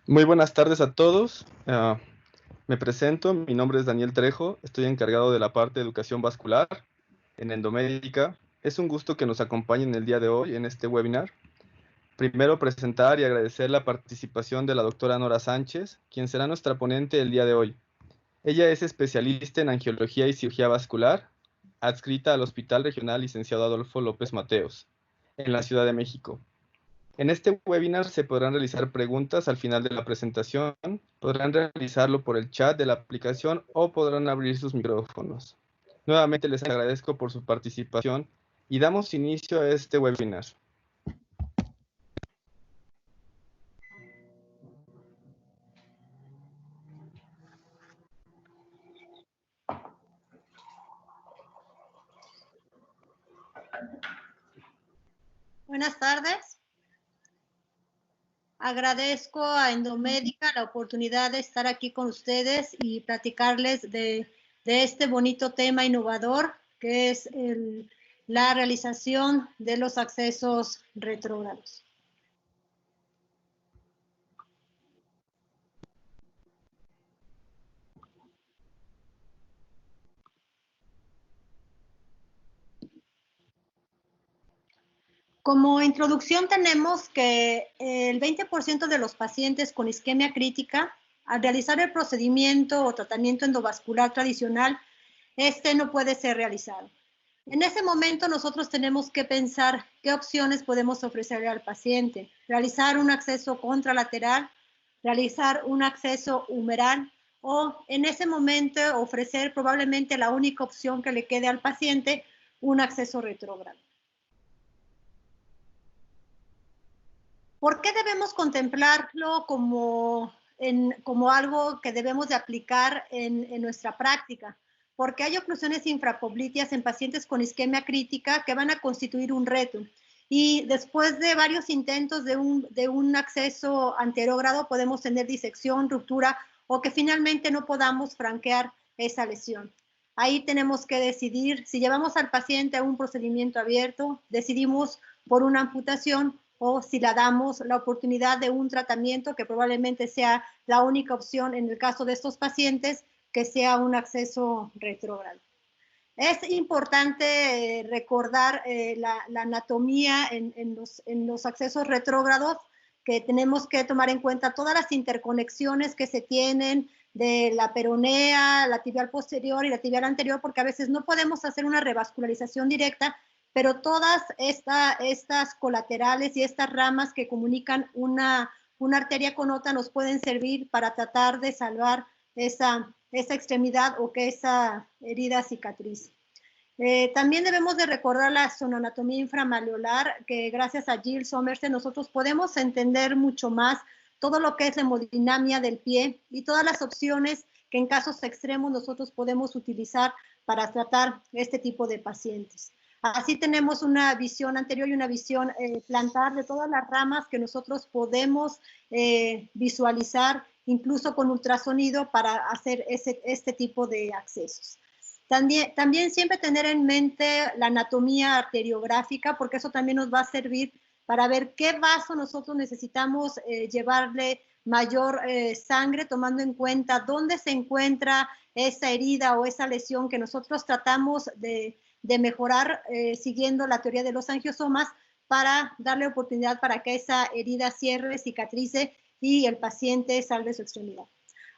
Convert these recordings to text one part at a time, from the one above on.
Muy buenas tardes a todos. Me presento, mi nombre es Daniel Trejo, estoy encargado de la parte de educación vascular en Endomédica. Es un gusto que nos acompañen el día de hoy en este webinar. Primero presentar y agradecer la participación de la doctora Nora Sánchez, quien será nuestra ponente el día de hoy. Ella es especialista en angiología y cirugía vascular, adscrita al Hospital Regional Licenciado Adolfo López Mateos, en la Ciudad de México. En este webinar se podrán realizar preguntas al final de la presentación, podrán realizarlo por el chat de la aplicación o podrán abrir sus micrófonos. Nuevamente les agradezco por su participación y damos inicio a este webinar. Buenas tardes. Agradezco a Endomédica la oportunidad de estar aquí con ustedes y platicarles de este bonito tema innovador que es la realización de los accesos retrógrados. Como introducción tenemos que el 20% de los pacientes con isquemia crítica, al realizar el procedimiento o tratamiento endovascular tradicional, este no puede ser realizado. En ese momento nosotros tenemos que pensar qué opciones podemos ofrecerle al paciente. Realizar un acceso contralateral, realizar un acceso humeral o en ese momento ofrecer probablemente la única opción que le quede al paciente, un acceso retrógrado. ¿Por qué debemos contemplarlo como algo que debemos de aplicar en nuestra práctica? Porque hay oclusiones infrapopliteas en pacientes con isquemia crítica que van a constituir un reto. Y después de varios intentos de un acceso anterógrado podemos tener disección, ruptura o que finalmente no podamos franquear esa lesión. Ahí tenemos que decidir si llevamos al paciente a un procedimiento abierto, decidimos por una amputación o si le damos la oportunidad de un tratamiento que probablemente sea la única opción en el caso de estos pacientes, que sea un acceso retrógrado. Es importante recordar la anatomía en los accesos retrógrados, que tenemos que tomar en cuenta todas las interconexiones que se tienen de la peronea, la tibial posterior y la tibial anterior, porque a veces no podemos hacer una revascularización directa, pero todas estas colaterales y estas ramas que comunican una arteria con otra nos pueden servir para tratar de salvar esa extremidad o que esa herida cicatrice. También debemos de recordar la zonoanatomía inframalleolar, que gracias a Jill Somerset nosotros podemos entender mucho más todo lo que es la hemodinamia del pie y todas las opciones que en casos extremos nosotros podemos utilizar para tratar este tipo de pacientes. Así tenemos una visión anterior y una visión plantar de todas las ramas que nosotros podemos visualizar, incluso con ultrasonido, para hacer este tipo de accesos. También siempre tener en mente la anatomía arteriográfica, porque eso también nos va a servir para ver qué vaso nosotros necesitamos llevarle mayor sangre, tomando en cuenta dónde se encuentra esa herida o esa lesión que nosotros tratamos de mejorar siguiendo la teoría de los angiosomas, para darle oportunidad para que esa herida cierre, cicatrice y el paciente salve su extremidad.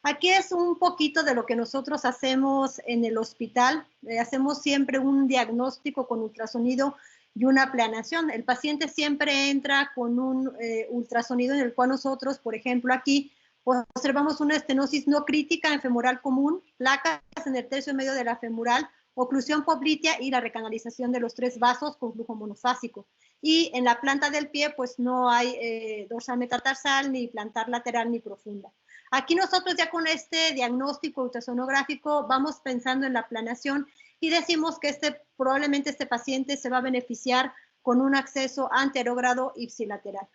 Aquí es un poquito de lo que nosotros hacemos en el hospital. Hacemos siempre un diagnóstico con ultrasonido y una planeación. El paciente siempre entra con un ultrasonido en el cual nosotros, por ejemplo, aquí observamos una estenosis no crítica en femoral común, placas en el tercio medio de la femoral, oclusión poplitea y la recanalización de los 3 vasos con flujo monofásico. Y en la planta del pie, pues no hay dorsal metatarsal, ni plantar lateral, ni profunda. Aquí nosotros ya con este diagnóstico ultrasonográfico vamos pensando en la planeación y decimos que probablemente este paciente se va a beneficiar con un acceso anterógrado ipsilateral.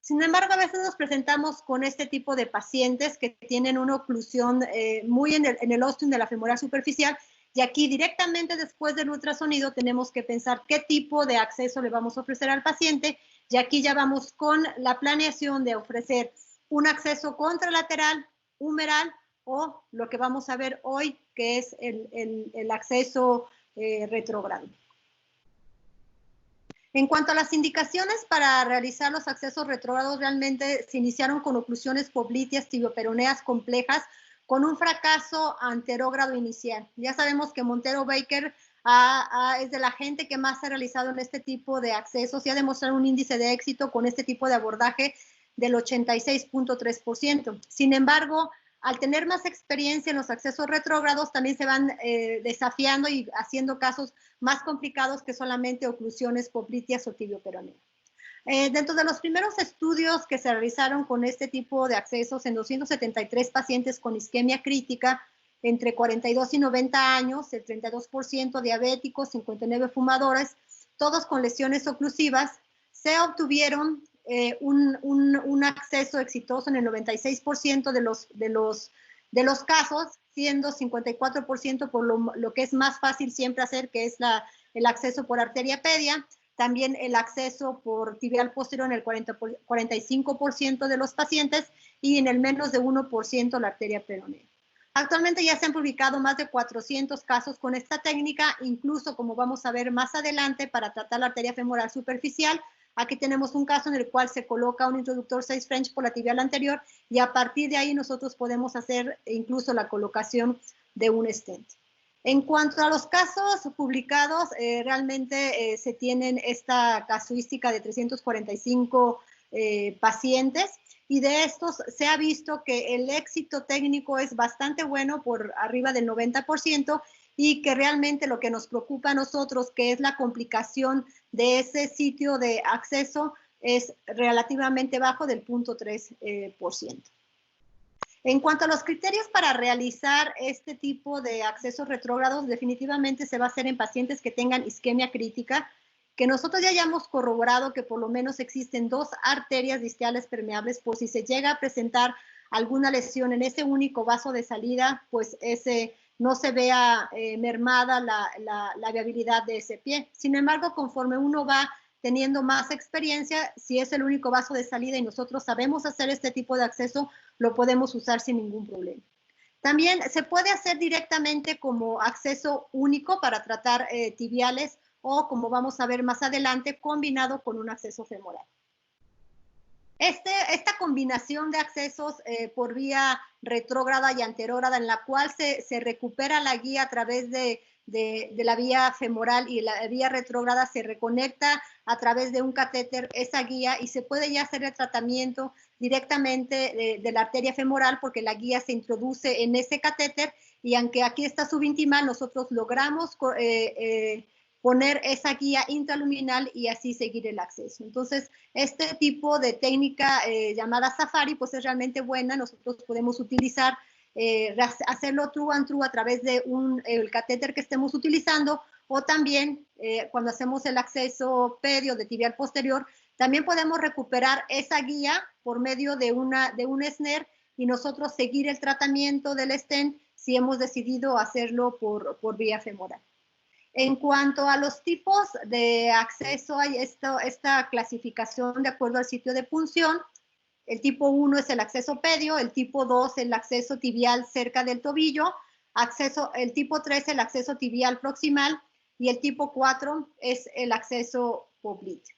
Sin embargo, a veces nos presentamos con este tipo de pacientes que tienen una oclusión muy en el ostium de la femoral superficial, y aquí directamente después del ultrasonido tenemos que pensar qué tipo de acceso le vamos a ofrecer al paciente, y aquí ya vamos con la planeación de ofrecer un acceso contralateral, humeral, o lo que vamos a ver hoy, que es el acceso retrógrado. En cuanto a las indicaciones para realizar los accesos retrógrados, realmente se iniciaron con oclusiones popliteas tibioperoneas complejas con un fracaso anterógrado inicial. Ya sabemos que Montero Baker es de la gente que más ha realizado en este tipo de accesos y ha demostrado un índice de éxito con este tipo de abordaje del 86.3%. Sin embargo, al tener más experiencia en los accesos retrógrados, también se van desafiando y haciendo casos más complicados que solamente oclusiones popliteas o tibioperoneas. Dentro de los primeros estudios que se realizaron con este tipo de accesos en 273 pacientes con isquemia crítica entre 42 y 90 años, el 32% diabéticos, 59 fumadores, todos con lesiones oclusivas, se obtuvieron un acceso exitoso en el 96% de los casos, siendo 54% por lo que es más fácil siempre hacer, que es el acceso por arteria pedia, también el acceso por tibial posterior en el 45% de los pacientes y en el menos de 1% la arteria peronea. Actualmente ya se han publicado más de 400 casos con esta técnica, incluso como vamos a ver más adelante para tratar la arteria femoral superficial. Aquí tenemos un caso en el cual se coloca un introductor 6 French por la tibial anterior y a partir de ahí nosotros podemos hacer incluso la colocación de un stent. En cuanto a los casos publicados, realmente se tienen esta casuística de 345 pacientes y de estos se ha visto que el éxito técnico es bastante bueno, por arriba del 90%, y que realmente lo que nos preocupa a nosotros, que es la complicación de ese sitio de acceso, es relativamente bajo, del 0.3%. En cuanto a los criterios para realizar este tipo de accesos retrógrados, definitivamente se va a hacer en pacientes que tengan isquemia crítica, que nosotros ya hayamos corroborado que por lo menos existen 2 arterias discales permeables, por si se llega a presentar alguna lesión en ese único vaso de salida, pues ese no se vea mermada la viabilidad de ese pie. Sin embargo, conforme uno va teniendo más experiencia, si es el único vaso de salida y nosotros sabemos hacer este tipo de acceso, lo podemos usar sin ningún problema. También se puede hacer directamente como acceso único para tratar tibiales, o como vamos a ver más adelante, combinado con un acceso femoral. Esta combinación de accesos por vía retrógrada y anterógrada, en la cual se recupera la guía a través de la vía femoral, y la vía retrógrada se reconecta a través de un catéter esa guía, y se puede ya hacer el tratamiento directamente de la arteria femoral, porque la guía se introduce en ese catéter, y aunque aquí está subintimal, nosotros logramos poner esa guía intraluminal y así seguir el acceso. Entonces, este tipo de técnica llamada Safari, pues es realmente buena. Nosotros podemos utilizar, hacerlo true and true a través de el catéter que estemos utilizando, o también cuando hacemos el acceso pedio de tibial posterior, también podemos recuperar esa guía por medio de un snare y nosotros seguir el tratamiento del stent si hemos decidido hacerlo por vía femoral. En cuanto a los tipos de acceso, hay esta clasificación de acuerdo al sitio de punción. El tipo 1 es el acceso pedio, el tipo 2 el acceso tibial cerca del tobillo, el tipo 3 el acceso tibial proximal, y el tipo 4 es el acceso popliteo.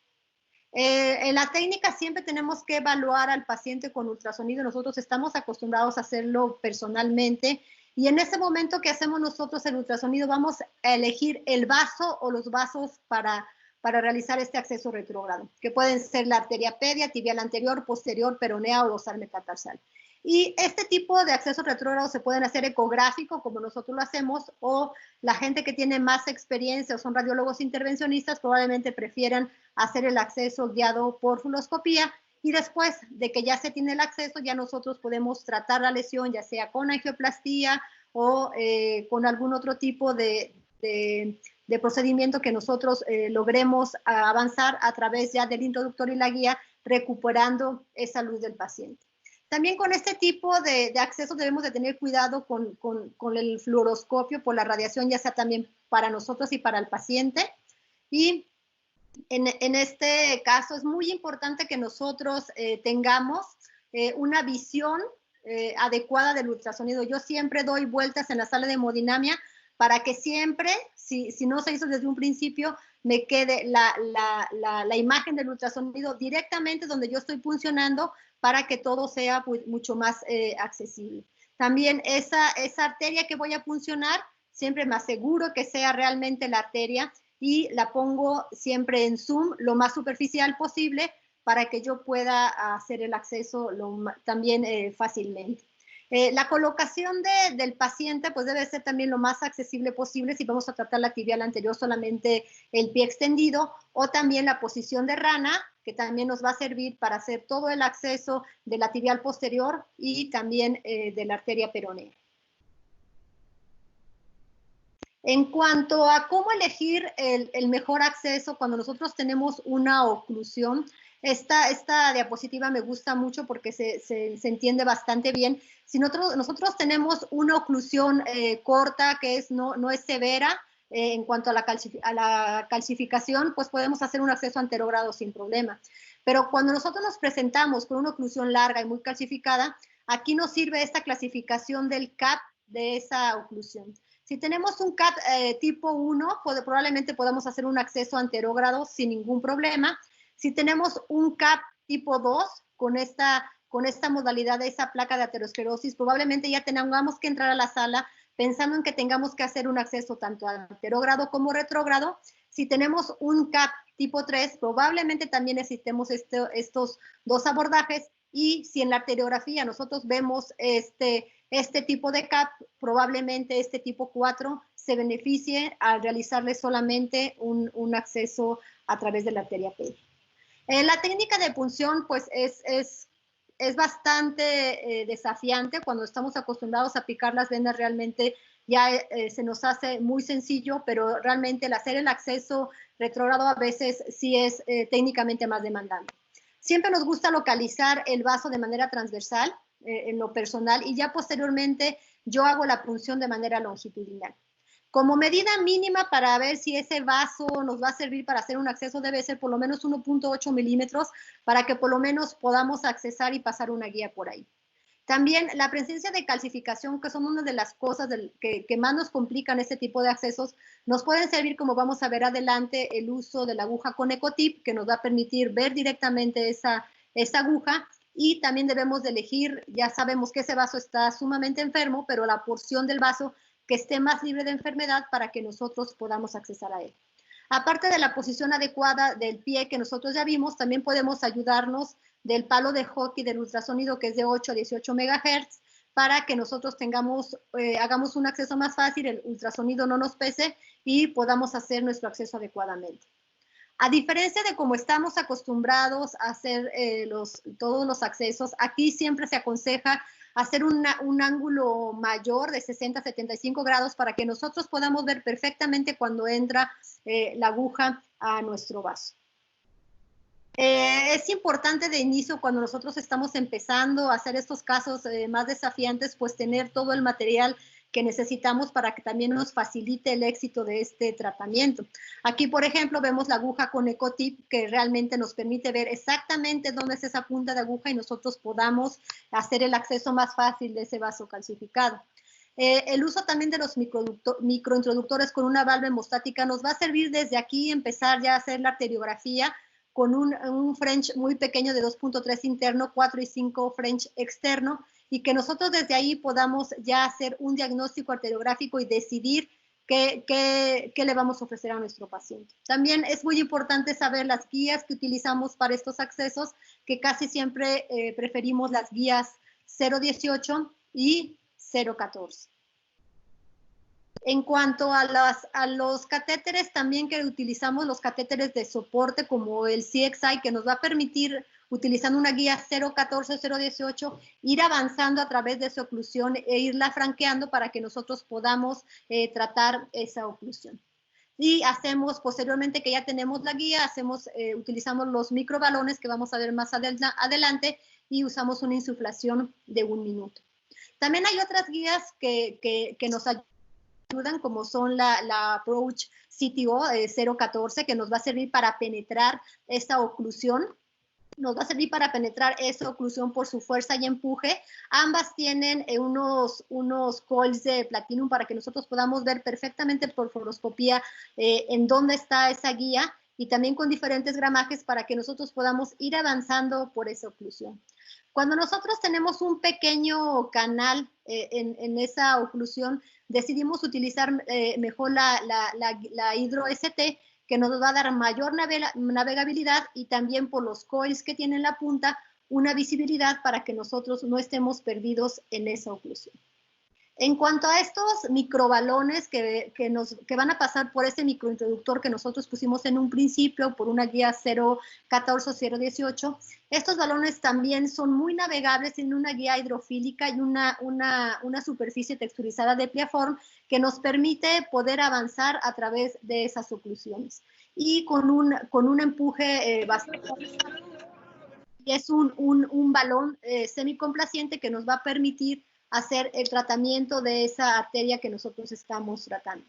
En la técnica siempre tenemos que evaluar al paciente con ultrasonido. Nosotros estamos acostumbrados a hacerlo personalmente, y en ese momento que hacemos nosotros el ultrasonido vamos a elegir el vaso o los vasos para realizar este acceso retrógrado, que pueden ser la arteria pedia, tibial anterior, posterior, peronea o dorsal metatarsal. Y este tipo de accesos retrógrados se pueden hacer ecográfico, como nosotros lo hacemos, o la gente que tiene más experiencia o son radiólogos intervencionistas probablemente prefieran hacer el acceso guiado por fuloscopía, y después de que ya se tiene el acceso, ya nosotros podemos tratar la lesión, ya sea con angioplastía o con algún otro tipo de procedimiento que nosotros logremos avanzar a través ya del introductor y la guía, recuperando esa luz del paciente. También con este tipo de acceso debemos de tener cuidado con el fluoroscopio por la radiación, ya sea también para nosotros y para el paciente. Y en este caso es muy importante que nosotros tengamos una visión adecuada del ultrasonido. Yo siempre doy vueltas en la sala de hemodinamia para que siempre, si no se hizo desde un principio, me quede la imagen del ultrasonido directamente donde yo estoy funcionando para que todo sea pues, mucho más accesible. También esa arteria que voy a funcionar, siempre me aseguro que sea realmente la arteria y la pongo siempre en zoom lo más superficial posible para que yo pueda hacer el acceso también fácilmente. La colocación del paciente pues debe ser también lo más accesible posible si vamos a tratar la tibial anterior solamente el pie extendido, o también la posición de rana, que también nos va a servir para hacer todo el acceso de la tibial posterior y también de la arteria peronea. En cuanto a cómo elegir el mejor acceso cuando nosotros tenemos una oclusión, esta diapositiva me gusta mucho porque se entiende bastante bien. Si nosotros tenemos una oclusión corta que no es severa en cuanto a la calcificación, pues podemos hacer un acceso anterogrado sin problema. Pero cuando nosotros nos presentamos con una oclusión larga y muy calcificada, aquí nos sirve esta clasificación del CAP de esa oclusión. Si tenemos un CAP tipo 1, probablemente podamos hacer un acceso anterógrado sin ningún problema. Si tenemos un CAP tipo 2, con esta modalidad de esa placa de aterosclerosis, probablemente ya tengamos que entrar a la sala pensando en que tengamos que hacer un acceso tanto anterógrado como retrógrado. Si tenemos un CAP tipo 3, probablemente también necesitemos estos dos abordajes. Y si en la arteriografía nosotros vemos este tipo de CAP, probablemente este tipo 4 se beneficie al realizarle solamente un acceso a través de la arteria pélvica. La técnica de punción pues es bastante desafiante. Cuando estamos acostumbrados a picar las vendas realmente ya se nos hace muy sencillo, pero realmente el hacer el acceso retrógrado a veces sí es técnicamente más demandante. Siempre nos gusta localizar el vaso de manera transversal, en lo personal, y ya posteriormente yo hago la punción de manera longitudinal. Como medida mínima para ver si ese vaso nos va a servir para hacer un acceso debe ser por lo menos 1.8 milímetros para que por lo menos podamos accesar y pasar una guía por ahí. También la presencia de calcificación, que son una de las cosas que más nos complican este tipo de accesos, nos pueden servir, como vamos a ver adelante, el uso de la aguja con ecotip, que nos va a permitir ver directamente esa aguja. Y también debemos de elegir, ya sabemos que ese vaso está sumamente enfermo, pero la porción del vaso que esté más libre de enfermedad para que nosotros podamos accesar a él. Aparte de la posición adecuada del pie que nosotros ya vimos, también podemos ayudarnos del palo de hockey del ultrasonido, que es de 8 a 18 MHz, para que nosotros hagamos un acceso más fácil, el ultrasonido no nos pese y podamos hacer nuestro acceso adecuadamente. A diferencia de cómo estamos acostumbrados a hacer todos los accesos, aquí siempre se aconseja hacer un ángulo mayor de 60 a 75 grados para que nosotros podamos ver perfectamente cuando entra la aguja a nuestro vaso. Es importante de inicio, cuando nosotros estamos empezando a hacer estos casos más desafiantes, pues tener todo el material que necesitamos para que también nos facilite el éxito de este tratamiento. Aquí, por ejemplo, vemos la aguja con ecotip, que realmente nos permite ver exactamente dónde es esa punta de aguja y nosotros podamos hacer el acceso más fácil de ese vaso calcificado. El uso también de los microintroductores con una válvula hemostática nos va a servir desde aquí empezar ya a hacer la arteriografía con un French muy pequeño de 2.3 interno, 4 y 5 French externo, y que nosotros desde ahí podamos ya hacer un diagnóstico arteriográfico y decidir qué le vamos a ofrecer a nuestro paciente. También es muy importante saber las guías que utilizamos para estos accesos, que casi siempre preferimos las guías 018 y 014. En cuanto a los catéteres, también que utilizamos los catéteres de soporte como el CXI, que nos va a permitir, utilizando una guía 014 o 018, ir avanzando a través de esa oclusión e irla franqueando para que nosotros podamos tratar esa oclusión. Y hacemos, posteriormente que ya tenemos la guía, utilizamos los microbalones que vamos a ver más adelante y usamos una insuflación de 1 minuto. También hay otras guías que nos ayudan, como son la Approach CTO 014, que nos va a servir para penetrar esta oclusión nos va a servir para penetrar esa oclusión por su fuerza y empuje. Ambas tienen unos coils de platinum para que nosotros podamos ver perfectamente por fluoroscopía en dónde está esa guía, y también con diferentes gramajes para que nosotros podamos ir avanzando por esa oclusión. Cuando nosotros tenemos un pequeño canal en esa oclusión, decidimos utilizar mejor la Hydro ST, que nos va a dar mayor navegabilidad, y también por los coils que tiene en la punta, una visibilidad para que nosotros no estemos perdidos en esa oclusión. En cuanto a estos microbalones que van a pasar por ese microintroductor que nosotros pusimos en un principio por una guía 014 o 018, estos balones también son muy navegables, en una guía hidrofílica y una superficie texturizada de pliaform que nos permite poder avanzar a través de esas oclusiones. Y con un empuje bastante... Y es un balón semicomplaciente que nos va a permitir hacer el tratamiento de esa arteria que nosotros estamos tratando.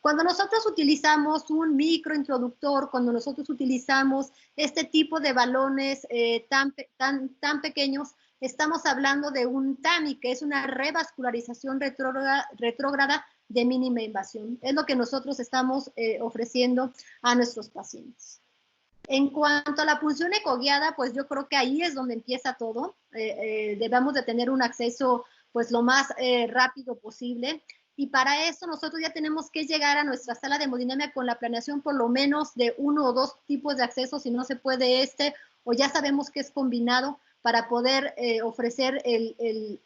Cuando nosotros utilizamos un microintroductor, cuando nosotros utilizamos este tipo de balones tan pequeños, estamos hablando de un TAMI, que es una revascularización retrógrada de mínima invasión. Es lo que nosotros estamos ofreciendo a nuestros pacientes. En cuanto a la punción ecoguiada, pues yo creo que ahí es donde empieza todo. Debemos de tener un acceso pues lo más rápido posible, y para eso nosotros ya tenemos que llegar a nuestra sala de hemodinamia con la planeación por lo menos de 1 o 2 tipos de acceso, si no se puede o ya sabemos que es combinado, para poder ofrecer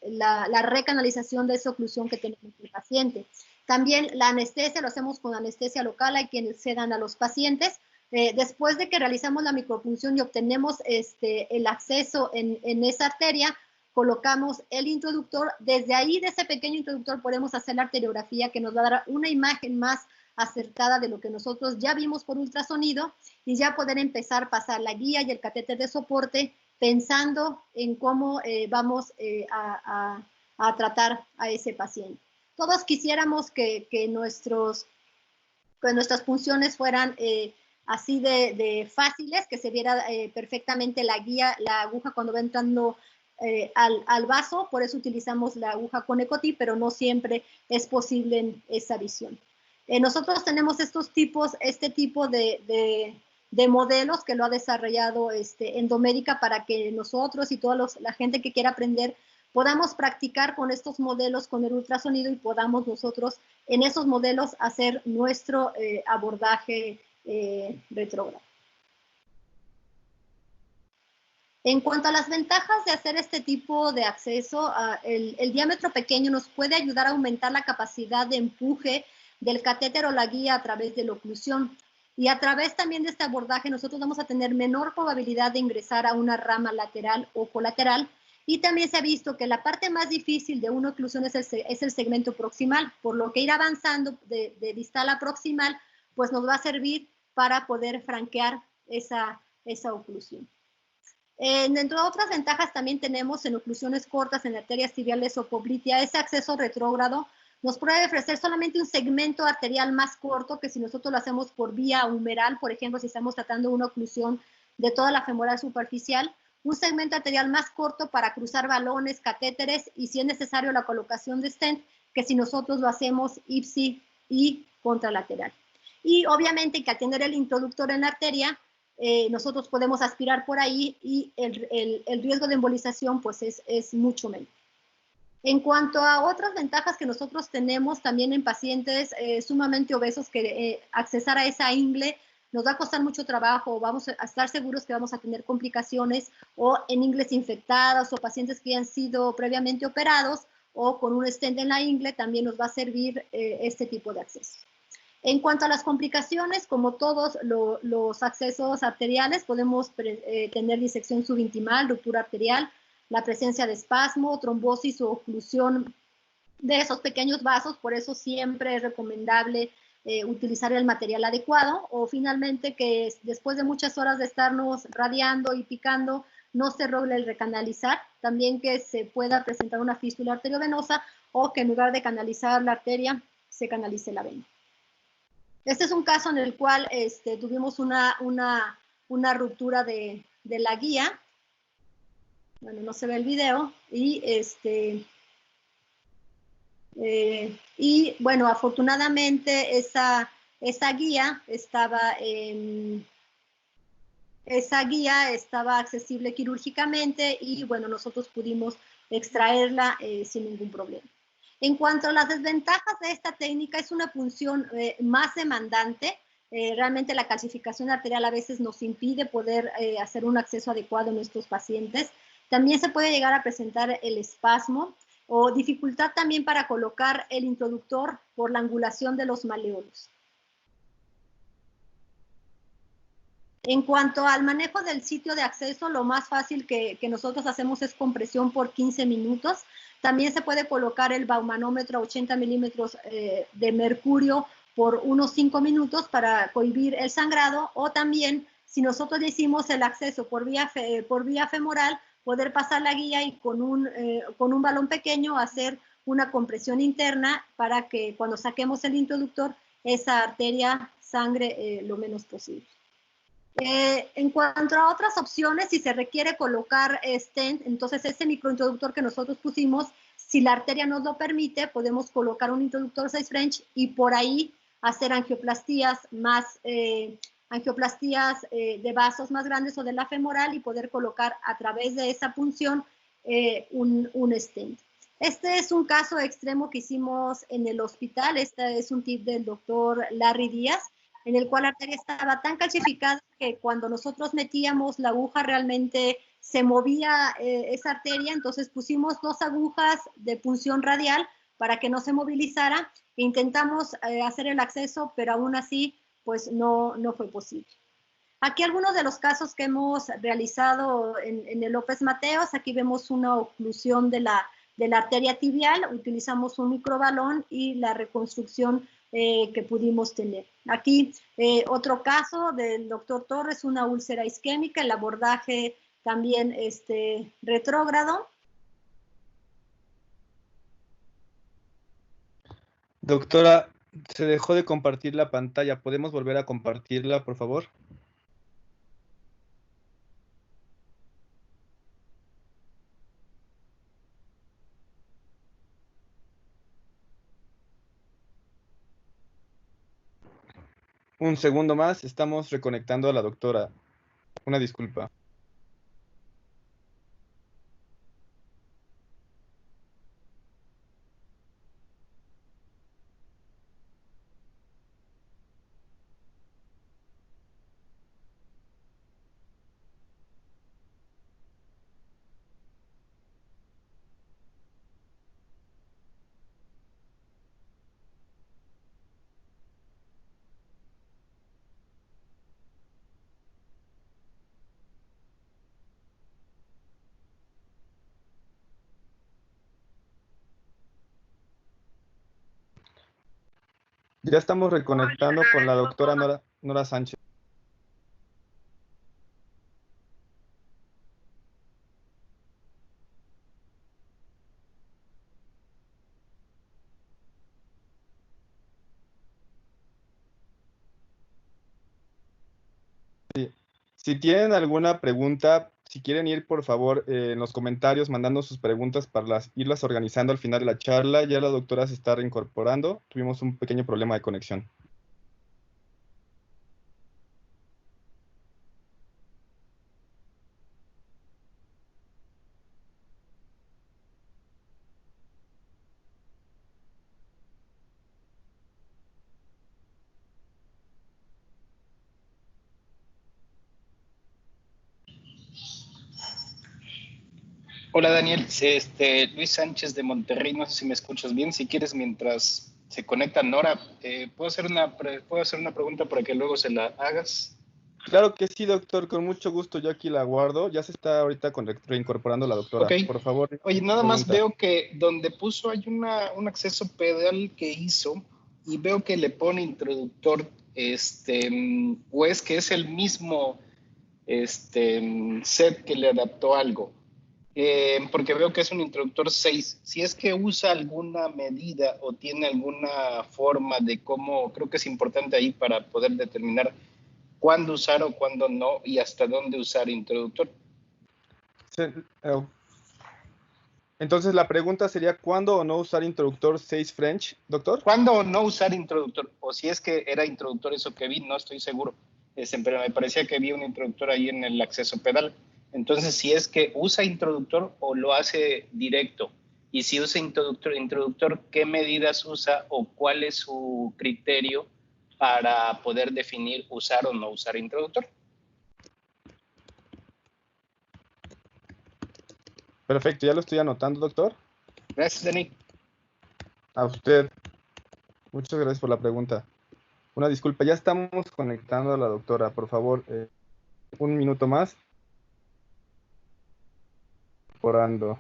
la recanalización de esa oclusión que tenemos en el paciente. También la anestesia lo hacemos con anestesia local, hay quienes se dan a los pacientes. Después de que realizamos la micropunción y obtenemos el acceso en esa arteria, colocamos el introductor. Desde ahí, de ese pequeño introductor, podemos hacer la arteriografía, que nos va a dar una imagen más acertada de lo que nosotros ya vimos por ultrasonido, y ya poder empezar a pasar la guía y el catéter de soporte, pensando en cómo vamos a tratar a ese paciente. Todos quisiéramos que nuestras punciones fueran así de fáciles, que se viera perfectamente la guía, la aguja cuando va entrando al vaso. Por eso utilizamos la aguja con ecotip, pero no siempre es posible en esa visión. Nosotros tenemos este tipo de modelos que lo ha desarrollado Endomédica, para que nosotros y toda la gente que quiera aprender podamos practicar con estos modelos, con el ultrasonido, y podamos nosotros en esos modelos hacer nuestro abordaje retrógrado. En cuanto a las ventajas de hacer este tipo de acceso, el diámetro pequeño nos puede ayudar a aumentar la capacidad de empuje del catéter o la guía a través de la oclusión. Y a través también de este abordaje nosotros vamos a tener menor probabilidad de ingresar a una rama lateral o colateral. Y también se ha visto que la parte más difícil de una oclusión es el segmento proximal, por lo que ir avanzando de distal a proximal pues nos va a servir para poder franquear esa oclusión. Dentro de otras ventajas también tenemos en oclusiones cortas en arterias tibiales o poplitea, ese acceso retrógrado nos puede ofrecer solamente un segmento arterial más corto que si nosotros lo hacemos por vía humeral. Por ejemplo, si estamos tratando una oclusión de toda la femoral superficial, un segmento arterial más corto para cruzar balones, catéteres, y si es necesario la colocación de stent, que si nosotros lo hacemos IPSI y contralateral. Y obviamente que al tener el introductor en la arteria, nosotros podemos aspirar por ahí, y el riesgo de embolización pues es mucho menor. En cuanto a otras ventajas que nosotros tenemos también en pacientes sumamente obesos, que accesar a esa ingle nos va a costar mucho trabajo, vamos a estar seguros que vamos a tener complicaciones, o en ingles infectadas, o pacientes que han sido previamente operados, o con un stent en la ingle, también nos va a servir este tipo de acceso. En cuanto a las complicaciones, como todos los accesos arteriales, podemos tener disección subintimal, ruptura arterial, la presencia de espasmo, trombosis o oclusión de esos pequeños vasos. Por eso siempre es recomendable utilizar el material adecuado, o finalmente que después de muchas horas de estarnos radiando y picando, no se logre el recanalizar. También que se pueda presentar una fístula arteriovenosa, o que en lugar de canalizar la arteria, se canalice la vena. Este es un caso en el cual tuvimos una ruptura de la guía. Bueno, no se ve el video. Y bueno, afortunadamente esa guía estaba accesible quirúrgicamente y bueno, nosotros pudimos extraerla sin ningún problema. En cuanto a las desventajas de esta técnica, es una punción más demandante. Realmente la calcificación arterial a veces nos impide poder hacer un acceso adecuado en nuestros pacientes. También se puede llegar a presentar el espasmo o dificultad también para colocar el introductor por la angulación de los maleolos. En cuanto al manejo del sitio de acceso, lo más fácil que nosotros hacemos es compresión por 15 minutos. También se puede colocar el baumanómetro a 80 milímetros de mercurio por unos 5 minutos para cohibir el sangrado, o también, si nosotros decimos el acceso por vía femoral, poder pasar la guía y con un balón pequeño hacer una compresión interna para que cuando saquemos el introductor, esa arteria sangre lo menos posible. En cuanto a otras opciones, si se requiere colocar stent, entonces ese microintroductor que nosotros pusimos, si la arteria nos lo permite, podemos colocar un introductor 6 French y por ahí hacer angioplastías de vasos más grandes o de la femoral y poder colocar a través de esa punción un stent. Este es un caso extremo que hicimos en el hospital. Este es un tip del doctor Larry Díaz, en el cual la arteria estaba tan calcificada que cuando nosotros metíamos la aguja realmente se movía esa arteria. Entonces pusimos 2 agujas de punción radial para que no se movilizara. Intentamos hacer el acceso, pero aún así pues no fue posible. Aquí algunos de los casos que hemos realizado en el López Mateos. Aquí vemos una oclusión de la arteria tibial. Utilizamos un microbalón y la reconstrucción que pudimos tener. Aquí otro caso del doctor Torres, una úlcera isquémica, el abordaje también retrógrado. Doctora, se dejó de compartir la pantalla. ¿Podemos volver a compartirla, por favor? Un segundo más, estamos reconectando a la doctora. Una disculpa. Ya estamos reconectando con la doctora Nora Sánchez. Si tienen alguna pregunta, si quieren ir, por favor, en los comentarios mandando sus preguntas para irlas organizando al final de la charla. Ya la doctora se está reincorporando. Tuvimos un pequeño problema de conexión. Hola Daniel, Luis Sánchez de Monterrey, no sé si me escuchas bien. Si quieres, mientras se conecta Nora, ¿puedo hacer una pregunta para que luego se la hagas? Claro que sí, doctor, con mucho gusto. Yo aquí la guardo. Ya se está ahorita reincorporando la doctora. Ok. Por favor. Oye, nada más pregunta. veo que donde puso hay un acceso pedal que hizo y veo que le pone introductor, o es que es el mismo set que le adaptó algo. Porque veo que es un introductor 6. Si es que usa alguna medida o tiene alguna forma de cómo, creo que es importante ahí para poder determinar cuándo usar o cuándo no y hasta dónde usar introductor. Entonces la pregunta sería, ¿cuándo o no usar introductor 6 French, doctor? ¿Cuándo o no usar introductor? O si es que era introductor eso que vi, no estoy seguro. Pero me parecía que vi un introductor ahí en el acceso pedal. Entonces, si es que usa introductor o lo hace directo. Y si usa introductor, ¿qué medidas usa o cuál es su criterio para poder definir usar o no usar introductor? Perfecto, ya lo estoy anotando, doctor. Gracias, Denis. A usted. Muchas gracias por la pregunta. Una disculpa, ya estamos conectando a la doctora. Por favor, un minuto más. Orando.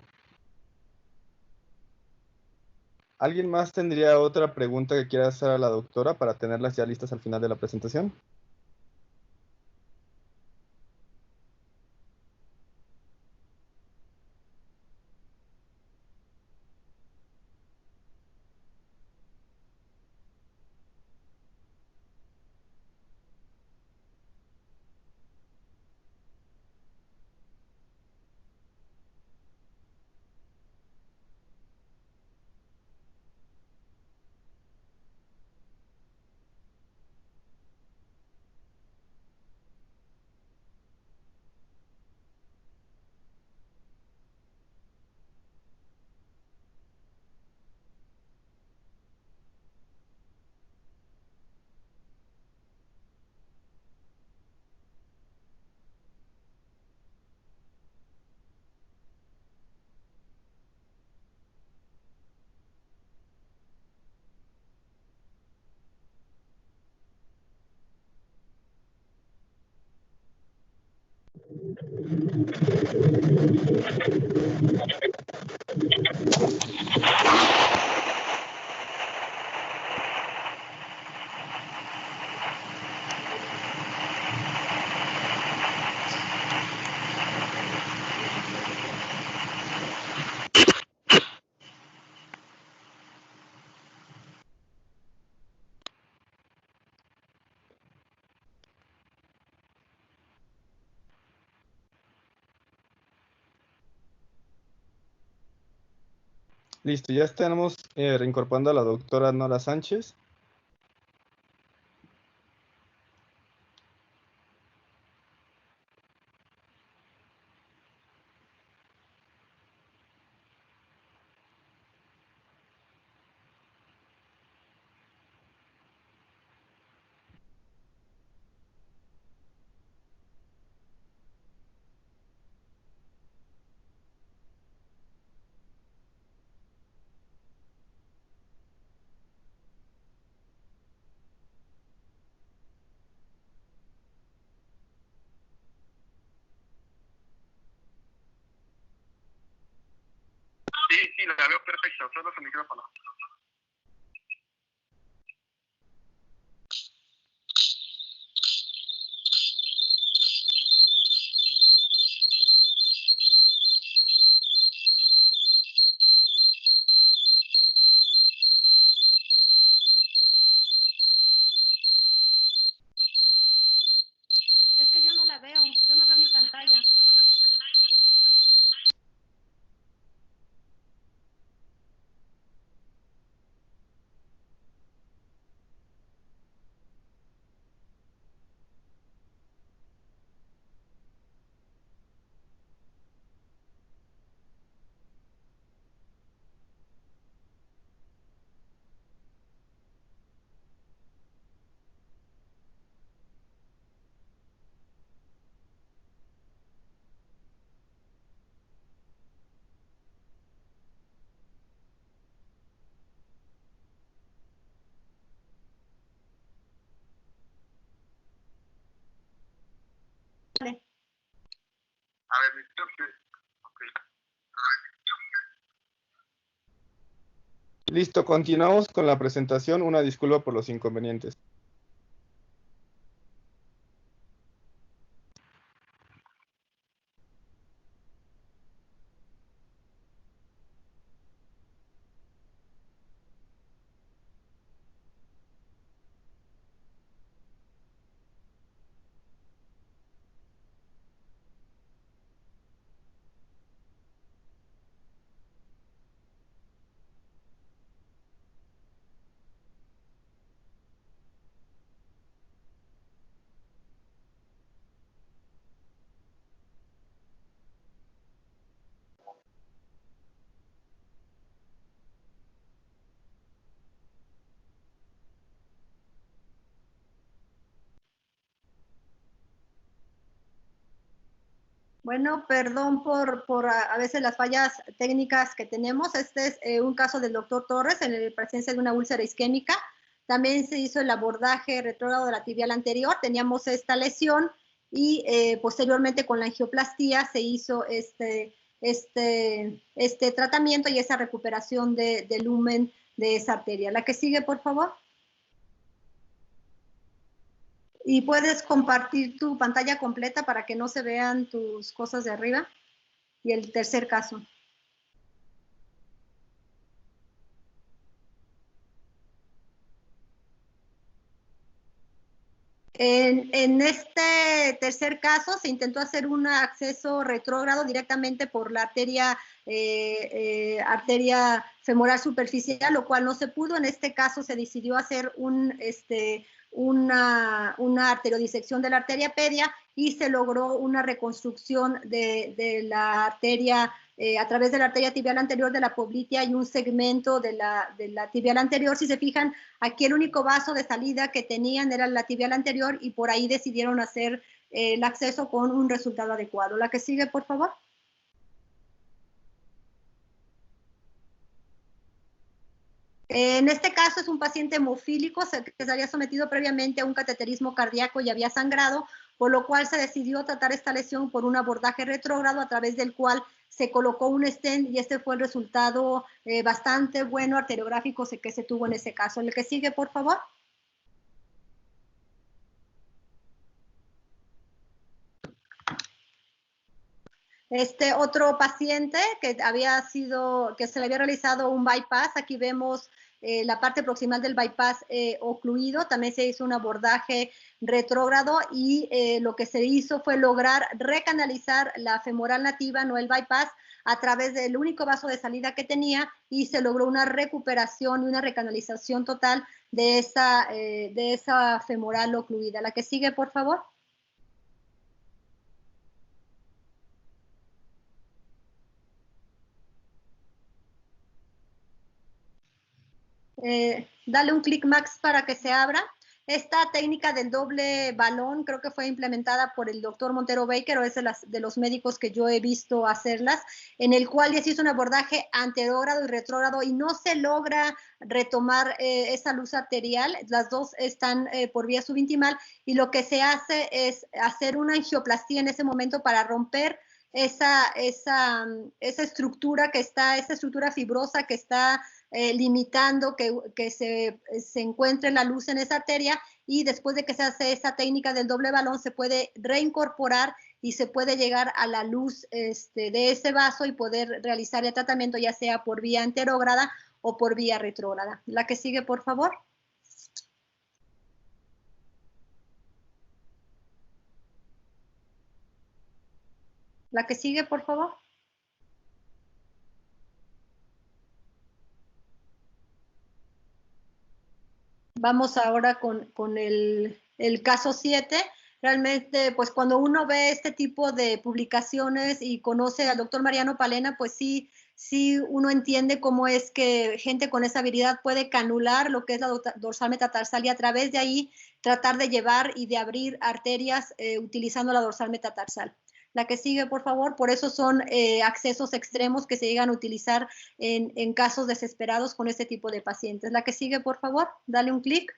¿Alguien más tendría otra pregunta que quiera hacer a la doctora para tenerlas ya listas al final de la presentación? Listo, ya estamos reincorporando a la doctora Nora Sánchez. Sí, la veo perfecta, solo su micrófono. Es que yo no la veo, yo no veo mi pantalla. Vale. A ver, ok. Listo, continuamos con la presentación. Una disculpa por los inconvenientes. Bueno, perdón por a veces las fallas técnicas que tenemos. Este es un caso del doctor Torres en la presencia de una úlcera isquémica. También se hizo el abordaje retrógrado de la tibial anterior. Teníamos esta lesión y posteriormente con la angioplastía se hizo este tratamiento y esa recuperación de lumen de esa arteria. La que sigue, por favor. Y puedes compartir tu pantalla completa para que no se vean tus cosas de arriba. Y el tercer caso. En este tercer caso se intentó hacer un acceso retrógrado directamente por la arteria femoral superficial, lo cual no se pudo. En este caso se decidió hacer una arteriodisección de la arteria pedia y se logró una reconstrucción de la arteria a través de la arteria tibial anterior de la poplitea y un segmento de la tibial anterior. Si se fijan, aquí el único vaso de salida que tenían era la tibial anterior y por ahí decidieron hacer el acceso con un resultado adecuado. La que sigue, por favor. En este caso es un paciente hemofílico que se había sometido previamente a un cateterismo cardíaco y había sangrado, por lo cual se decidió tratar esta lesión por un abordaje retrógrado a través del cual se colocó un stent y este fue el resultado bastante bueno arteriográfico que se tuvo en ese caso. El que sigue, por favor. Este otro paciente que se le había realizado un bypass, aquí vemos la parte proximal del bypass ocluido, también se hizo un abordaje retrógrado y lo que se hizo fue lograr recanalizar la femoral nativa, no el bypass, a través del único vaso de salida que tenía y se logró una recuperación y una recanalización total de esa femoral ocluida. La que sigue, por favor. Dale un clic, Max, para que se abra. Esta técnica del doble balón creo que fue implementada por el doctor Montero Baker, o es de los médicos que yo he visto hacerlas, en el cual ya se hizo un abordaje anterógrado y retrógrado y no se logra retomar esa luz arterial. Las dos están por vía subintimal y lo que se hace es hacer una angioplastía en ese momento para romper esa estructura esa estructura fibrosa que está limitando que se encuentre la luz en esa arteria, y después de que se hace esa técnica del doble balón se puede reincorporar y se puede llegar a la luz de ese vaso y poder realizar el tratamiento ya sea por vía anterógrada o por vía retrógrada. La que sigue, por favor. La que sigue, por favor. Vamos ahora con el caso 7. Realmente, pues cuando uno ve este tipo de publicaciones y conoce al doctor Mariano Palena, pues sí uno entiende cómo es que gente con esa habilidad puede canular lo que es la dorsal metatarsal y a través de ahí tratar de llevar y de abrir arterias utilizando la dorsal metatarsal. La que sigue, por favor. Por eso son accesos extremos que se llegan a utilizar en casos desesperados con este tipo de pacientes. La que sigue, por favor. Dale un clic.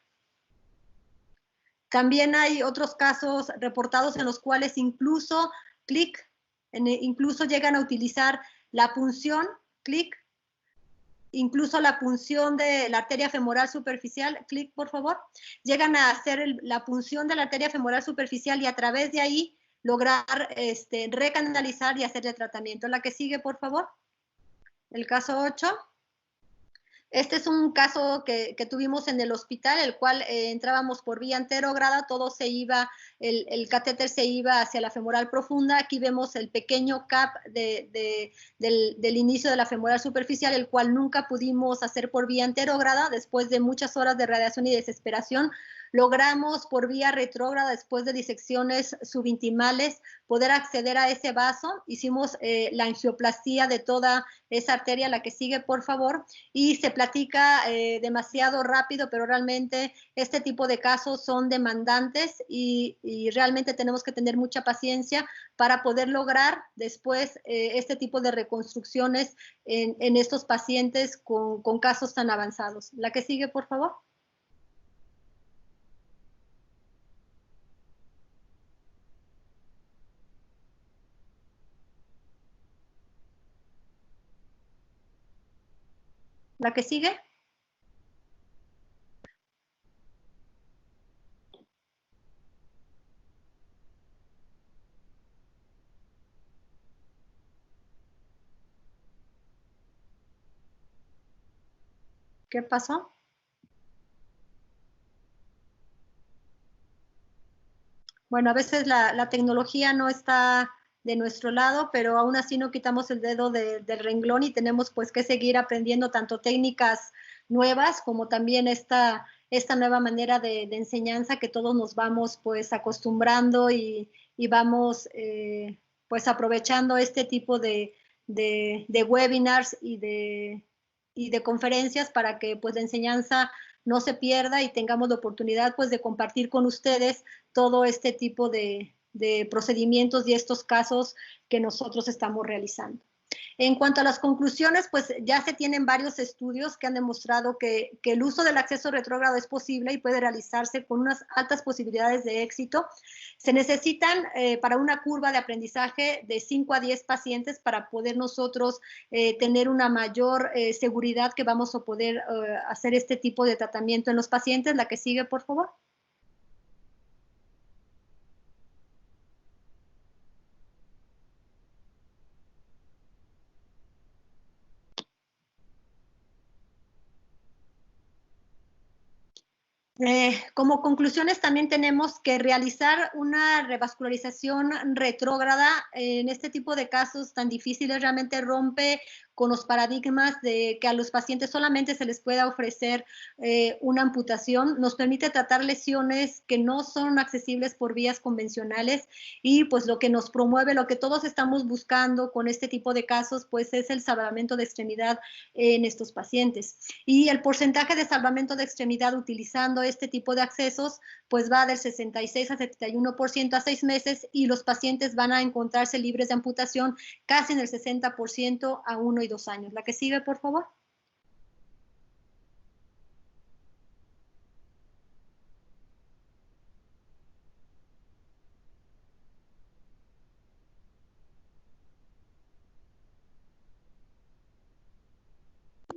También hay otros casos reportados en los cuales incluso llegan a utilizar la punción, clic, incluso la punción de la arteria femoral superficial, clic por favor, llegan a hacer la punción de la arteria femoral superficial y a través de ahí lograr recanalizar y hacer el tratamiento. La que sigue, por favor. El caso 8. Este es un caso que tuvimos en el hospital, el cual entrábamos por vía anterógrada, el catéter se iba hacia la femoral profunda. Aquí vemos el pequeño cap del inicio de la femoral superficial, el cual nunca pudimos hacer por vía anterógrada. Después de muchas horas de radiación y desesperación, logramos por vía retrógrada, después de disecciones subintimales, poder acceder a ese vaso. Hicimos la angioplastia de toda esa arteria. La que sigue, por favor. Y se platica demasiado rápido, pero realmente este tipo de casos son demandantes y realmente tenemos que tener mucha paciencia para poder lograr después este tipo de reconstrucciones en estos pacientes con casos tan avanzados. La que sigue, por favor. La que sigue. ¿Qué pasó? Bueno, a veces la tecnología no está de nuestro lado, pero aún así no quitamos el dedo del renglón y tenemos pues que seguir aprendiendo tanto técnicas nuevas como también esta nueva manera de enseñanza que todos nos vamos pues acostumbrando y vamos pues aprovechando este tipo de webinars y de conferencias para que pues la enseñanza no se pierda y tengamos la oportunidad pues de compartir con ustedes todo este tipo de procedimientos y estos casos que nosotros estamos realizando. En cuanto a las conclusiones, pues ya se tienen varios estudios que han demostrado que el uso del acceso retrógrado es posible y puede realizarse con unas altas posibilidades de éxito. Se necesitan para una curva de aprendizaje de 5 a 10 pacientes para poder nosotros tener una mayor seguridad que vamos a poder hacer este tipo de tratamiento en los pacientes. La que sigue, por favor. Como conclusiones también tenemos que realizar una revascularización retrógrada en este tipo de casos tan difíciles. Realmente rompe con los paradigmas de que a los pacientes solamente se les pueda ofrecer una amputación. Nos permite tratar lesiones que no son accesibles por vías convencionales y pues lo que nos promueve, lo que todos estamos buscando con este tipo de casos, pues es el salvamento de extremidad en estos pacientes. Y el porcentaje de salvamento de extremidad utilizando este tipo de accesos, pues va del 66 a 71% a 6 meses y los pacientes van a encontrarse libres de amputación casi en el 60% a 1 y 2 años. La que sigue, por favor.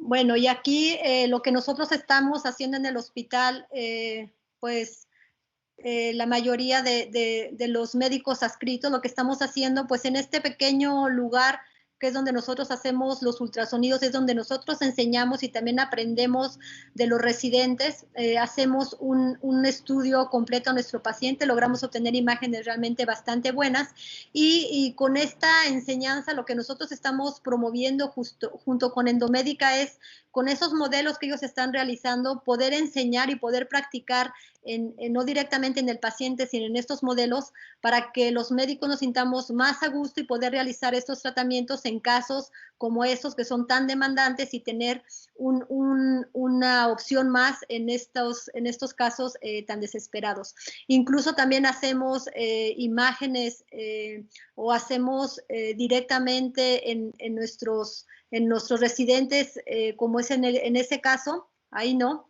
Bueno, y aquí lo que nosotros estamos haciendo en el hospital, pues la mayoría de los médicos adscritos, lo que estamos haciendo, pues en este pequeño lugar que es donde nosotros hacemos los ultrasonidos, es donde nosotros enseñamos y también aprendemos de los residentes, hacemos un estudio completo a nuestro paciente, logramos obtener imágenes realmente bastante buenas y con esta enseñanza lo que nosotros estamos promoviendo junto con Endomédica es con esos modelos que ellos están realizando, poder enseñar y poder practicar no directamente en el paciente, sino en estos modelos, para que los médicos nos sintamos más a gusto y poder realizar estos tratamientos en casos como estos que son tan demandantes y tener una opción más en estos casos tan desesperados. Incluso también hacemos imágenes o hacemos directamente en nuestros residentes, como es en ese caso, ahí no,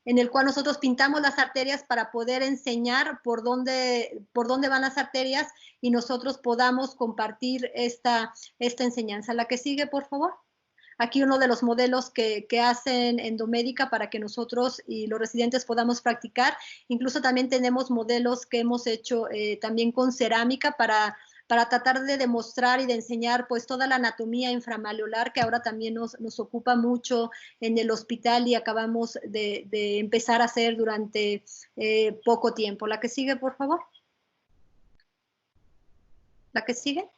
en el cual nosotros pintamos las arterias para poder enseñar por dónde van las arterias y nosotros podamos compartir esta enseñanza. La que sigue, por favor. Aquí uno de los modelos que hacen Endomédica para que nosotros y los residentes podamos practicar. Incluso también tenemos modelos que hemos hecho también con cerámica para tratar de demostrar y de enseñar pues toda la anatomía inframalleolar que ahora también nos ocupa mucho en el hospital y acabamos de empezar a hacer durante poco tiempo. La que sigue, por favor. La que sigue.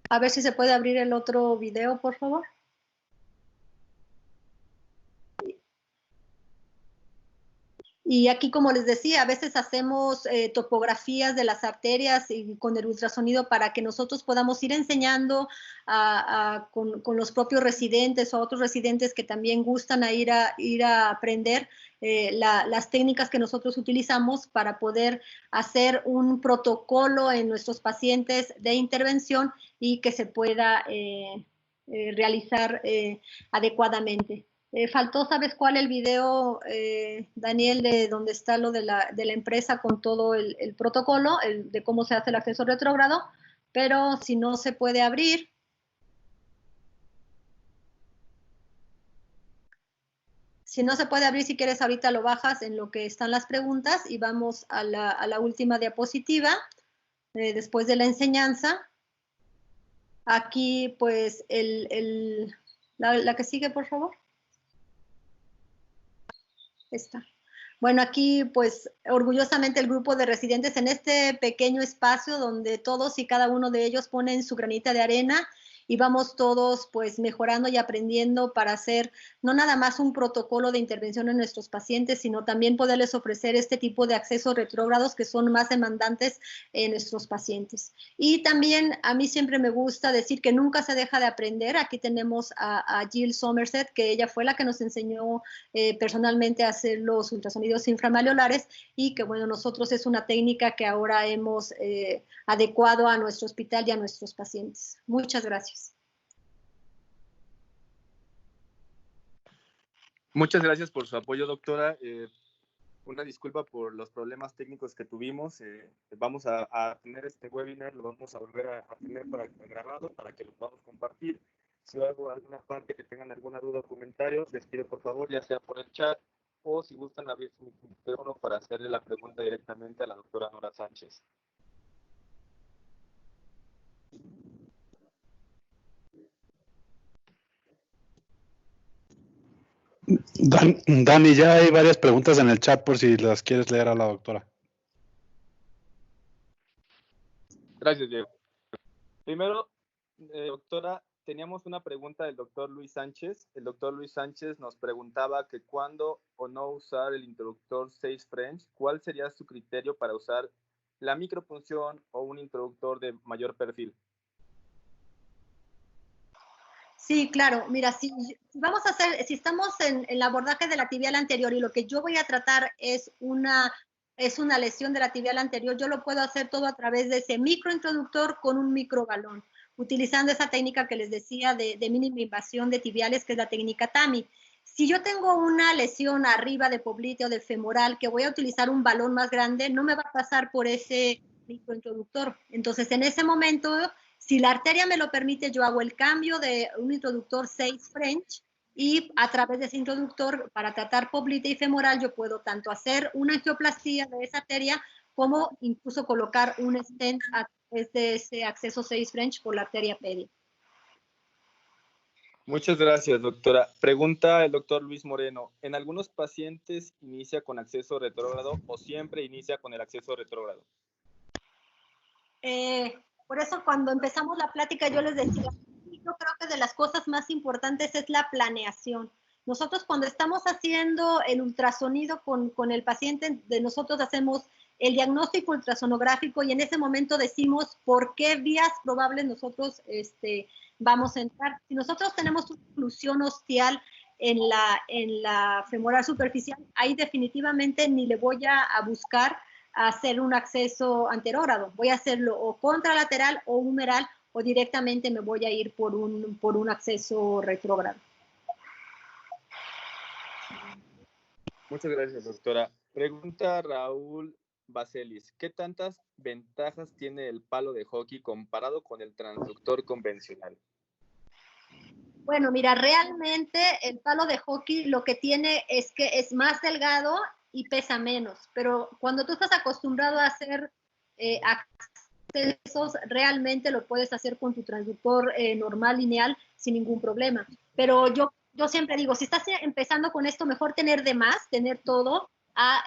A ver si se puede abrir el otro video, por favor. Y aquí, como les decía, a veces hacemos topografías de las arterias y con el ultrasonido para que nosotros podamos ir enseñando con los propios residentes o otros residentes que también gustan ir a aprender las técnicas que nosotros utilizamos para poder hacer un protocolo en nuestros pacientes de intervención y que se pueda realizar adecuadamente. Faltó, ¿sabes cuál? El video, Daniel, de donde está lo de la empresa con todo el protocolo, de cómo se hace el acceso retrógrado, pero si no se puede abrir. Si no se puede abrir, si quieres ahorita lo bajas en lo que están las preguntas y vamos a la última diapositiva, después de la enseñanza. Aquí, pues, la que sigue, por favor. Esta. Bueno, aquí pues orgullosamente el grupo de residentes en este pequeño espacio donde todos y cada uno de ellos ponen su granita de arena y vamos todos pues mejorando y aprendiendo para hacer no nada más un protocolo de intervención en nuestros pacientes, sino también poderles ofrecer este tipo de accesos retrógrados que son más demandantes en nuestros pacientes. Y también a mí siempre me gusta decir que nunca se deja de aprender. Aquí tenemos a Jill Somerset, que ella fue la que nos enseñó personalmente a hacer los ultrasonidos inframalleolares y que bueno, nosotros es una técnica que ahora hemos adecuado a nuestro hospital y a nuestros pacientes. Muchas gracias. Muchas gracias por su apoyo, doctora. Una disculpa por los problemas técnicos que tuvimos. Vamos a tener este webinar, lo vamos a volver a tener grabado para que lo podamos compartir. Si hago alguna parte que tengan alguna duda o comentario, les pido por favor, ya sea por el chat o si gustan abrir su micrófono para hacerle la pregunta directamente a la doctora Nora Sánchez. Dani, ya hay varias preguntas en el chat por si las quieres leer a la doctora. Gracias, Diego. Primero, doctora, teníamos una pregunta del doctor Luis Sánchez. El doctor Luis Sánchez nos preguntaba que cuándo o no usar el introductor 6 French, ¿cuál sería su criterio para usar la micropunción o un introductor de mayor perfil? Sí, claro. Mira, si estamos en el abordaje de la tibial anterior y lo que yo voy a tratar es una lesión de la tibial anterior, yo lo puedo hacer todo a través de ese microintroductor con un microbalón, utilizando esa técnica que les decía de mínima invasión de tibiales, que es la técnica TAMI. Si yo tengo una lesión arriba de popliteo de femoral que voy a utilizar un balón más grande, no me va a pasar por ese microintroductor. Entonces, en ese momento, si la arteria me lo permite, yo hago el cambio de un introductor 6 French y a través de ese introductor, para tratar popliteo y femoral, yo puedo tanto hacer una angioplastía de esa arteria como incluso colocar un stent a través de ese acceso 6 French por la arteria pedia. Muchas gracias, doctora. Pregunta el doctor Luis Moreno. ¿En algunos pacientes inicia con acceso retrógrado o siempre inicia con el acceso retrógrado? Por eso cuando empezamos la plática yo les decía, yo creo que de las cosas más importantes es la planeación. Nosotros cuando estamos haciendo el ultrasonido con el paciente, nosotros hacemos el diagnóstico ultrasonográfico y en ese momento decimos por qué vías probables nosotros vamos a entrar. Si nosotros tenemos una oclusión ostial en la femoral superficial, ahí definitivamente ni le voy a buscar a hacer un acceso anterógrado. Voy a hacerlo o contralateral o humeral o directamente me voy a ir por un acceso retrógrado. Muchas gracias, doctora. Pregunta Raúl Baselis. ¿Qué tantas ventajas tiene el palo de hockey comparado con el transductor convencional? Bueno, mira, realmente el palo de hockey lo que tiene es que es más delgado y pesa menos, pero cuando tú estás acostumbrado a hacer accesos, realmente lo puedes hacer con tu transductor normal, lineal, sin ningún problema. Pero yo siempre digo, si estás empezando con esto, mejor tener de más, tener todo, a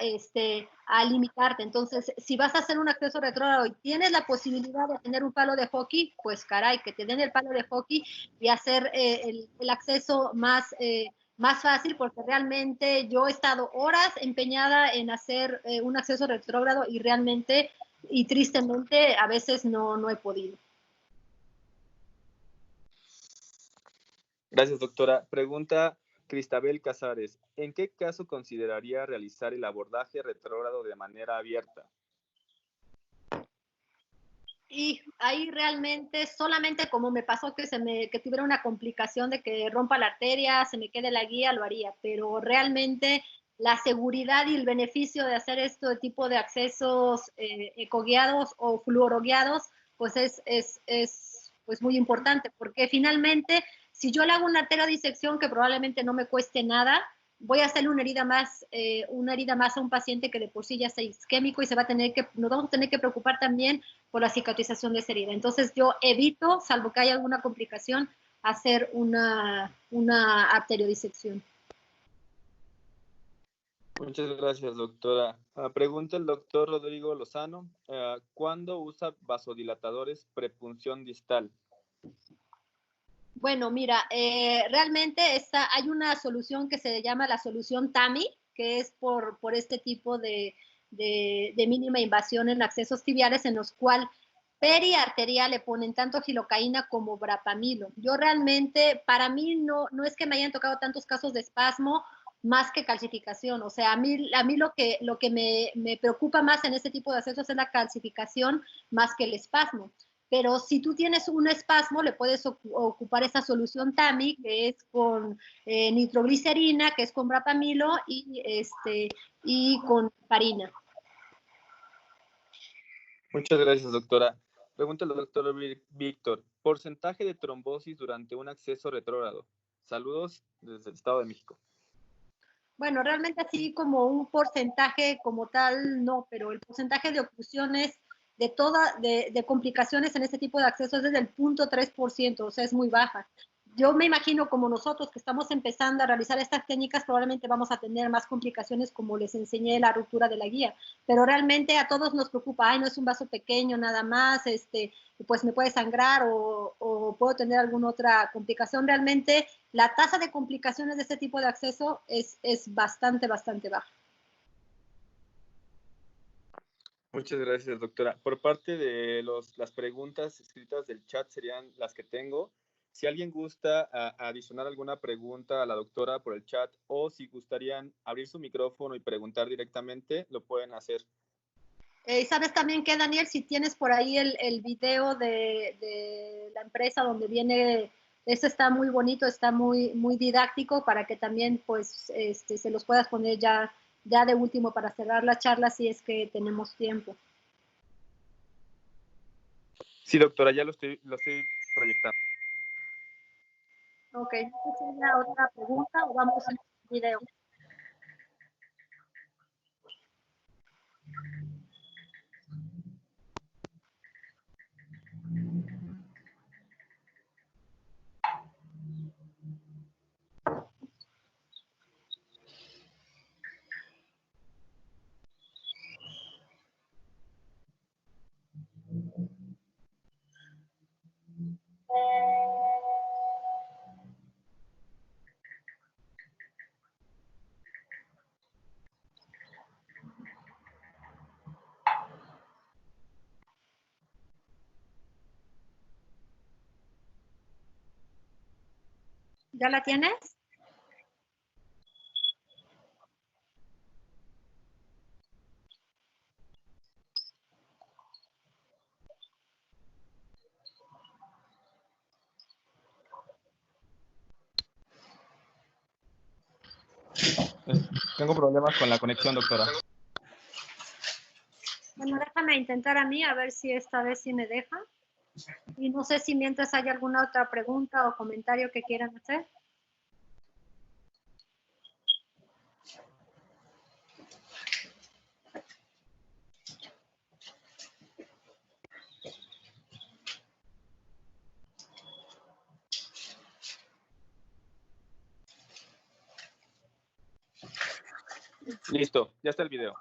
limitarte. Entonces, si vas a hacer un acceso retrógrado y tienes la posibilidad de tener un palo de hockey, pues caray, que te den el palo de hockey y hacer el acceso más más fácil porque realmente yo he estado horas empeñada en hacer un acceso retrógrado y realmente y tristemente a veces no he podido. Gracias, doctora. Pregunta Cristabel Casares. ¿En qué caso consideraría realizar el abordaje retrógrado de manera abierta? Y ahí realmente, solamente como me pasó que tuviera una complicación de que rompa la arteria, se me quede la guía, lo haría, pero realmente la seguridad y el beneficio de hacer este tipo de accesos ecoguiados o fluoroguiados, pues es pues muy importante, porque finalmente, si yo le hago una arteriodisección que probablemente no me cueste nada, voy a hacerle una herida más a un paciente que de por sí ya está isquémico y nos vamos a tener que preocupar también por la cicatrización de esa herida. Entonces yo evito, salvo que haya alguna complicación, hacer una arteriodisección. Muchas gracias, doctora. Pregunta el doctor Rodrigo Lozano. ¿Cuándo usa vasodilatadores prepunción distal? Bueno, mira, realmente hay una solución que se llama la solución TAMI, que es por este tipo de mínima invasión en accesos tibiales, en los cuales periarterial le ponen tanto gilocaína como brapamilo. Yo realmente, para mí no es que me hayan tocado tantos casos de espasmo más que calcificación. O sea, a mí lo que me preocupa más en este tipo de accesos es la calcificación más que el espasmo. Pero si tú tienes un espasmo, le puedes ocupar esa solución TAMI, que es con nitroglicerina, que es con brapamilo y con farina. Muchas gracias, doctora. Pregunta el doctor Víctor. ¿Porcentaje de trombosis durante un acceso retrógrado? Saludos desde el Estado de México. Bueno, realmente así como un porcentaje como tal, no, pero el porcentaje de oclusiones de complicaciones en este tipo de accesos es del 0.3%, o sea, es muy baja. Yo me imagino como nosotros que estamos empezando a realizar estas técnicas, probablemente vamos a tener más complicaciones como les enseñé la ruptura de la guía, pero realmente a todos nos preocupa, ay, no es un vaso pequeño nada más, pues me puede sangrar o puedo tener alguna otra complicación. Realmente la tasa de complicaciones de este tipo de acceso es bastante baja. Muchas gracias, doctora. Por parte de las preguntas escritas del chat serían las que tengo. Si alguien gusta adicionar alguna pregunta a la doctora por el chat o si gustarían abrir su micrófono y preguntar directamente, lo pueden hacer. ¿Sabes también que, Daniel, si tienes por ahí el video de la empresa donde viene, este está muy bonito, está muy didáctico para que también pues se los puedas poner ya de último para cerrar la charla si es que tenemos tiempo? Sí, doctora, ya lo estoy proyectando. Ok, ¿no sé si hay otra pregunta o vamos al video? ¿Ya la tienes? Tengo problemas con la conexión, doctora. Bueno, déjame intentar a mí a ver si esta vez sí me deja. Y no sé si mientras hay alguna otra pregunta o comentario que quieran hacer. Listo, ya está el video.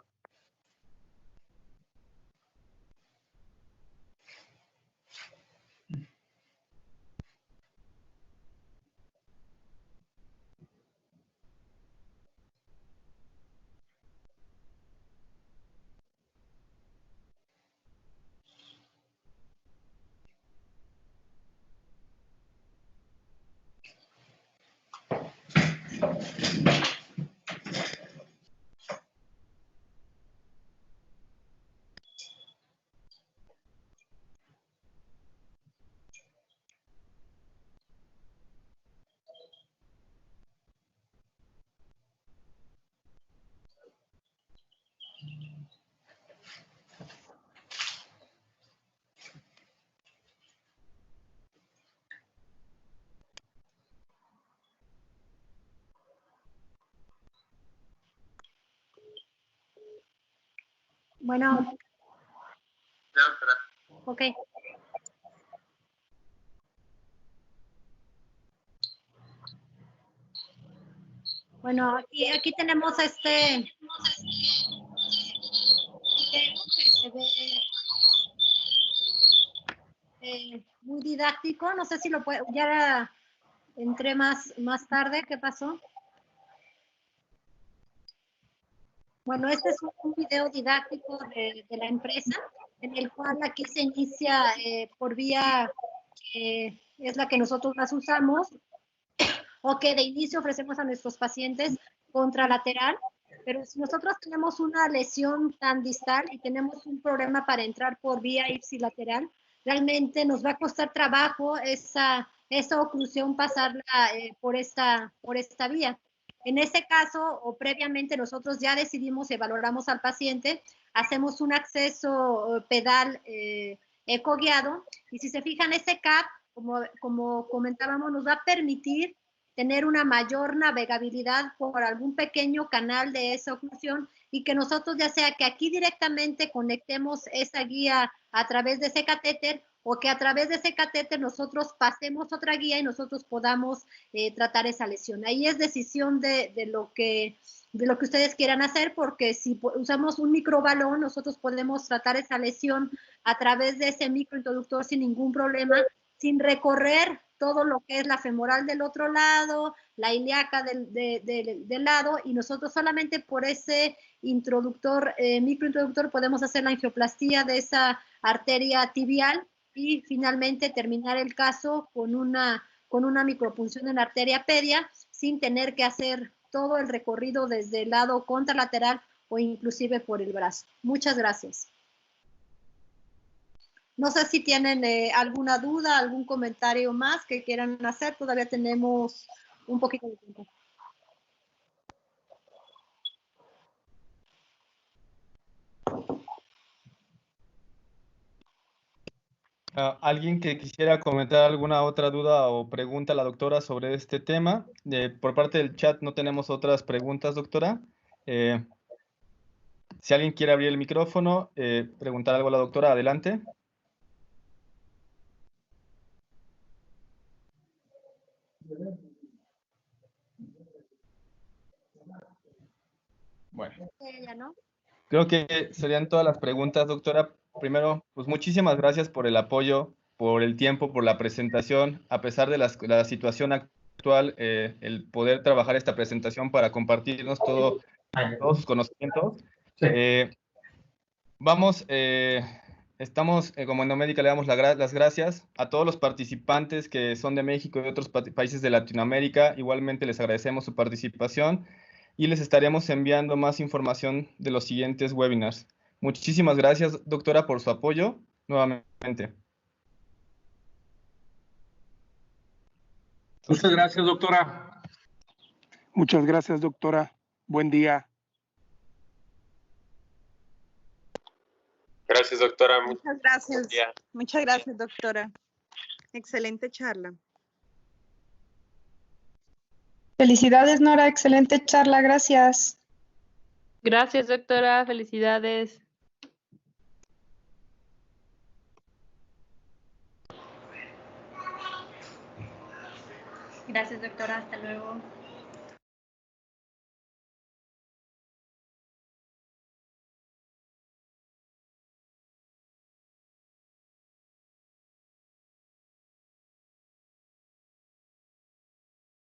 Bueno, Ya, doctora. ok. Bueno, aquí tenemos este video que se ve muy didáctico. No sé si lo puede, ya entré más tarde. ¿Qué pasó? Bueno, este es un video didáctico de la empresa, en el cual aquí se inicia por vía, es la que nosotros las usamos, o que de inicio ofrecemos a nuestros pacientes contralateral, pero si nosotros tenemos una lesión tan distal y tenemos un problema para entrar por vía ipsilateral, realmente nos va a costar trabajo esa oclusión pasarla por esta vía. En este caso, o previamente, nosotros ya decidimos y valoramos al paciente, hacemos un acceso pedal ecoguiado, y si se fijan, ese CAP, como comentábamos, nos va a permitir tener una mayor navegabilidad por algún pequeño canal de esa oclusión, y que nosotros, ya sea que aquí directamente conectemos esa guía a través de ese catéter, o que a través de ese catéter nosotros pasemos otra guía y nosotros podamos tratar esa lesión. Ahí es decisión de lo que ustedes quieran hacer, porque si usamos un microbalón, nosotros podemos tratar esa lesión a través de ese microintroductor sin ningún problema, sin recorrer todo lo que es la femoral del otro lado, la ilíaca del lado, y nosotros solamente por ese introductor, microintroductor, podemos hacer la angioplastía de esa arteria tibial y finalmente terminar el caso con una micropunción en la arteria pedia, sin tener que hacer todo el recorrido desde el lado contralateral o inclusive por el brazo. Muchas gracias. No sé si tienen alguna duda, algún comentario más que quieran hacer. Todavía tenemos un poquito de tiempo. ¿Alguien que quisiera comentar alguna otra duda o pregunta a la doctora sobre este tema? Por parte del chat no tenemos otras preguntas, doctora. Si alguien quiere abrir el micrófono, preguntar algo a la doctora, adelante. Bueno. Creo que serían todas las preguntas, doctora. Primero, pues muchísimas gracias por el apoyo, por el tiempo, por la presentación. A pesar de la situación actual, el poder trabajar esta presentación para compartirnos todos sus conocimientos. Sí. Estamos como Endomédica, le damos las gracias a todos los participantes que son de México y de otros países de Latinoamérica. Igualmente les agradecemos su participación y les estaremos enviando más información de los siguientes webinars. Muchísimas gracias, doctora, por su apoyo nuevamente. Muchas gracias, doctora. Muchas gracias, doctora. Buen día. Gracias, doctora. Muchas gracias. Muchas gracias, doctora. Excelente charla. Felicidades, Nora. Excelente charla. Gracias. Gracias, doctora. Felicidades. Gracias, doctora. Hasta luego.